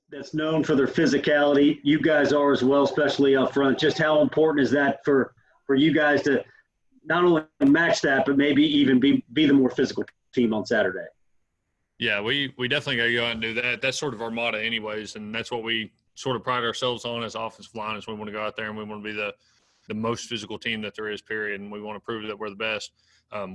that's known for their physicality. You guys are as well, especially up front. Just how important is that for you guys to not only match that, but maybe even be the more physical team on Saturday? Yeah, we definitely got to go out and do that. That's sort of our motto anyways, and that's what we sort of pride ourselves on as offensive line is we want to go out there and we want to be the most physical team that there is, period, and we want to prove that we're the best.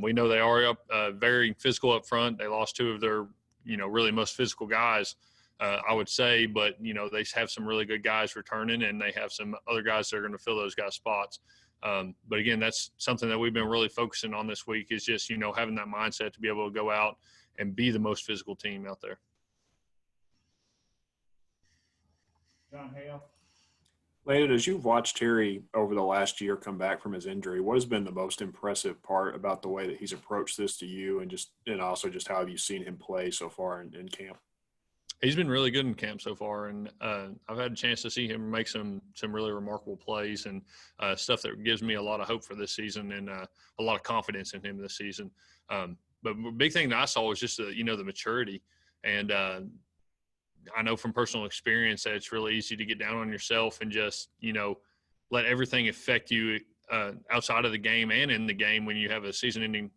We know they are very physical up front. They lost two of their, really most physical guys, I would say, but, they have some really good guys returning, and they have some other guys that are going to fill those guys' spots. But, again, that's something that we've been really focusing on this week is just, having that mindset to be able to go out and be the most physical team out there. John Hale. Landon, as you've watched Terry over the last year come back from his injury, what has been the most impressive part about the way that he's approached this to you, and also just how have you seen him play so far in camp? He's been really good in camp so far, and I've had a chance to see him make some really remarkable plays and stuff that gives me a lot of hope for this season and a lot of confidence in him this season. But the big thing that I saw was just the maturity, and I know from personal experience that it's really easy to get down on yourself and just let everything affect you outside of the game and in the game when you have a season-ending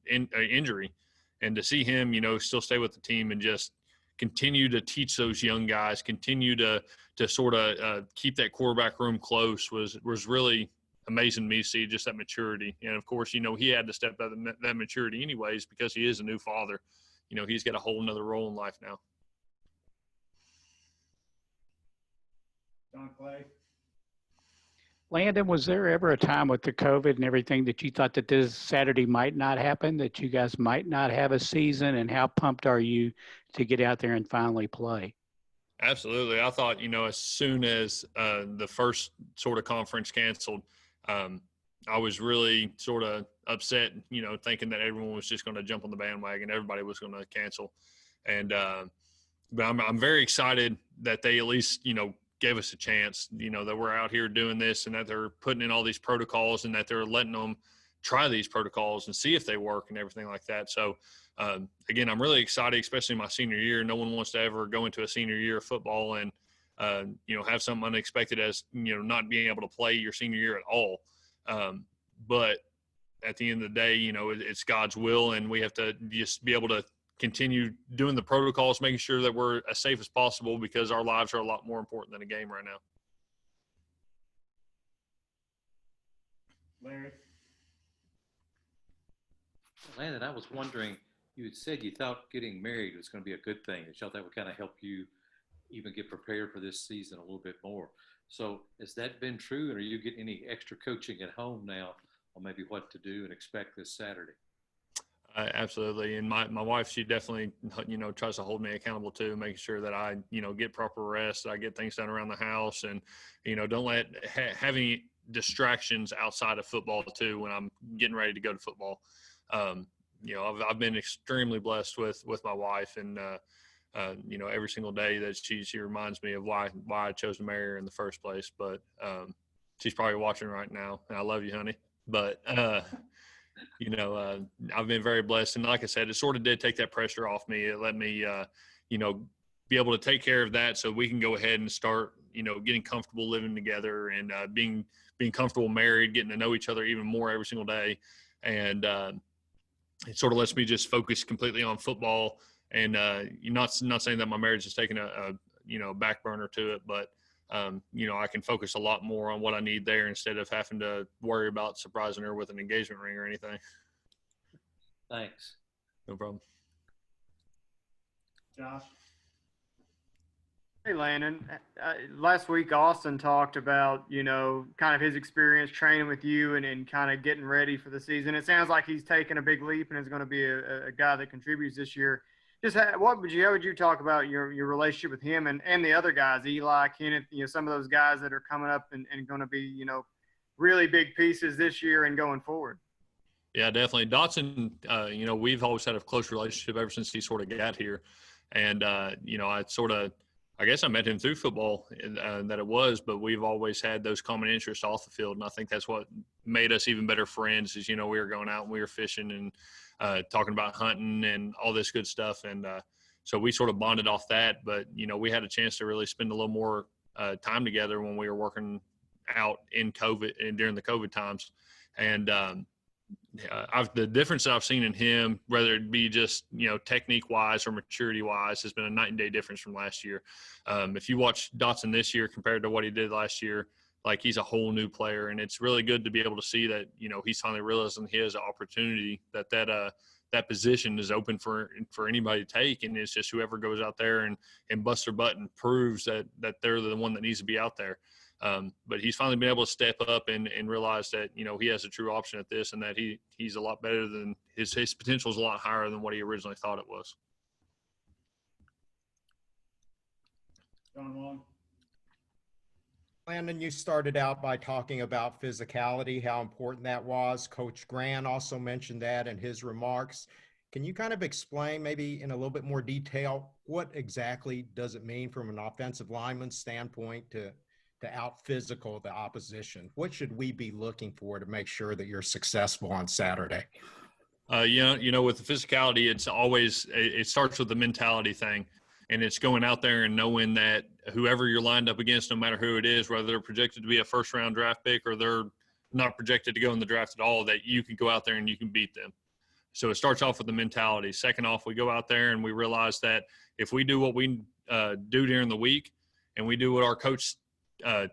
injury. And to see him, still stay with the team and just continue to teach those young guys, continue to sort of keep that quarterback room close was really amazing to me to see just that maturity. And, of course, he had to step up that maturity anyways because he is a new father. He's got a whole nother role in life now. John Clay. Landon, was there ever a time with the COVID and everything that you thought that this Saturday might not happen, that you guys might not have a season, and how pumped are you to get out there and finally play? Absolutely. I thought, as soon as the first sort of conference canceled, I was really sort of upset, thinking that everyone was just going to jump on the bandwagon. Everybody was going to cancel. And but I'm very excited that they at least, gave us a chance, that we're out here doing this and that they're putting in all these protocols and that they're letting them try these protocols and see if they work and everything like that. So, again, I'm really excited, especially my senior year. No one wants to ever go into a senior year of football and, have something unexpected as, not being able to play your senior year at all. But at the end of the day, it's God's will, and we have to just be able to continue doing the protocols, making sure that we're as safe as possible because our lives are a lot more important than a game right now. Larry. Landon, I was wondering, you had said you thought getting married was going to be a good thing. You thought that would kind of help you even get prepared for this season a little bit more. So has that been true, and are you getting any extra coaching at home now on maybe what to do and expect this Saturday? Absolutely. And my wife, she definitely, tries to hold me accountable too, making sure that I, get proper rest, I get things done around the house and, don't let have any distractions outside of football too when I'm getting ready to go to football. I've been extremely blessed with my wife and, every single day that she reminds me of why I chose to marry her in the first place. But she's probably watching right now, and I love you, honey. But, I've been very blessed. And like I said, it sort of did take that pressure off me. It let me, be able to take care of that so we can go ahead and start, getting comfortable living together and being comfortable married, getting to know each other even more every single day. And it sort of lets me just focus completely on football. And you're not saying that my marriage is taking a back burner to it, but I can focus a lot more on what I need there instead of having to worry about surprising her with an engagement ring or anything. Thanks. No problem. Josh. Hey, Landon. Last week, Austin talked about, kind of his experience training with you and kind of getting ready for the season. It sounds like he's taken a big leap and is going to be a guy that contributes this year. Just how would you talk about your relationship with him and the other guys, Eli, Kenneth, some of those guys that are coming up and going to be, really big pieces this year and going forward? Yeah, definitely. Dotson, we've always had a close relationship ever since he sort of got here. And, I guess I met him through football that it was, but we've always had those common interests off the field. And I think that's what made us even better friends is, we were going out and we were fishing and talking about hunting and all this good stuff. And So we sort of bonded off that. But, you know, we had a chance to really spend a little more time together when we were working out in COVID and during the COVID times. And the difference that I've seen in him, whether it be just, you know, technique wise or maturity wise, has been a night and day difference from last year. If you watch Dotson this year compared to what he did last year, like, he's a whole new player, and it's really good to be able to see that, you know, he's finally realizing he has an opportunity, that position is open for anybody to take, and it's just whoever goes out there and busts their butt and proves that they're the one that needs to be out there. But he's finally been able to step up and realize that, you know, he has a true option at this, and that he's a lot better than his potential is a lot higher than what he originally thought it was. John Long. Landon, you started out by talking about physicality, how important that was. Coach Grant also mentioned that in his remarks. Can you kind of explain, maybe in a little bit more detail, what exactly does it mean from an offensive lineman's standpoint to out physical the opposition? What should we be looking for to make sure that you're successful on Saturday? You know, with the physicality, it starts with the mentality thing. And it's going out there and knowing that whoever you're lined up against, no matter who it is, whether they're projected to be a first-round draft pick or they're not projected to go in the draft at all, that you can go out there and you can beat them. So it starts off with the mentality. Second off, we go out there and we realize that if we do what we do during the week and we do what our coach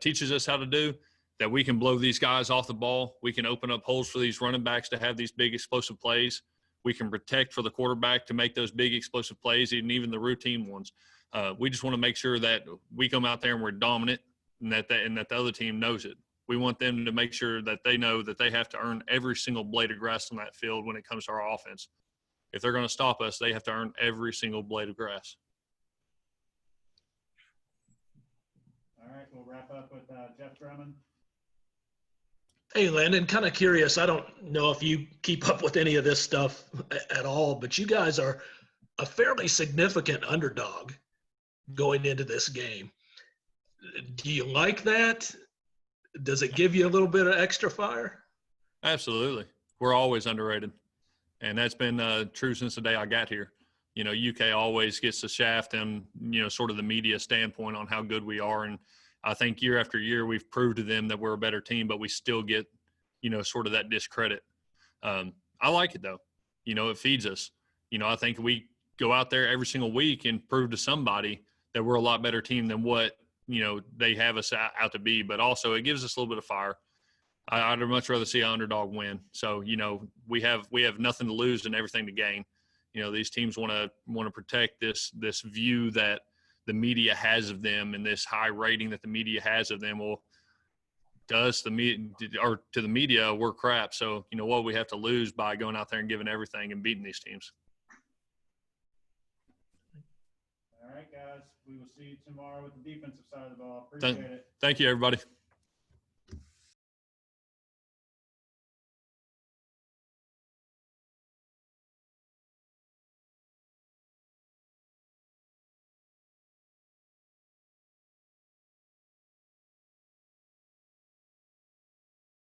teaches us how to do, that we can blow these guys off the ball. We can open up holes for these running backs to have these big explosive plays. We can protect for the quarterback to make those big explosive plays, and even the routine ones. We just want to make sure that we come out there and we're dominant, and that the other team knows it. We want them to make sure that they know that they have to earn every single blade of grass on that field when it comes to our offense. If they're going to stop us, they have to earn every single blade of grass. All right, we'll wrap up with Jeff Drummond. Hey, Landon, kind of curious. I don't know if you keep up with any of this stuff at all, but you guys are a fairly significant underdog going into this game. Do you like that? Does it give you a little bit of extra fire? Absolutely. We're always underrated. And that's been true since the day I got here. You know, UK always gets the shaft and, you know, sort of the media standpoint on how good we are. And I think year after year we've proved to them that we're a better team, but we still get, you know, sort of that discredit. I like it, though. You know, it feeds us. You know, I think we go out there every single week and prove to somebody that we're a lot better team than what, you know, they have us out to be. But also it gives us a little bit of fire. I'd much rather see an underdog win. So, you know, we have nothing to lose and everything to gain. You know, these teams want to protect this view that the media has of them and this high rating that the media has of them. Well, to the media, we're crap. So, you know what, we have to lose by going out there and giving everything and beating these teams. All right, guys. We will see you tomorrow with the defensive side of the ball. Appreciate it. Thank you, everybody.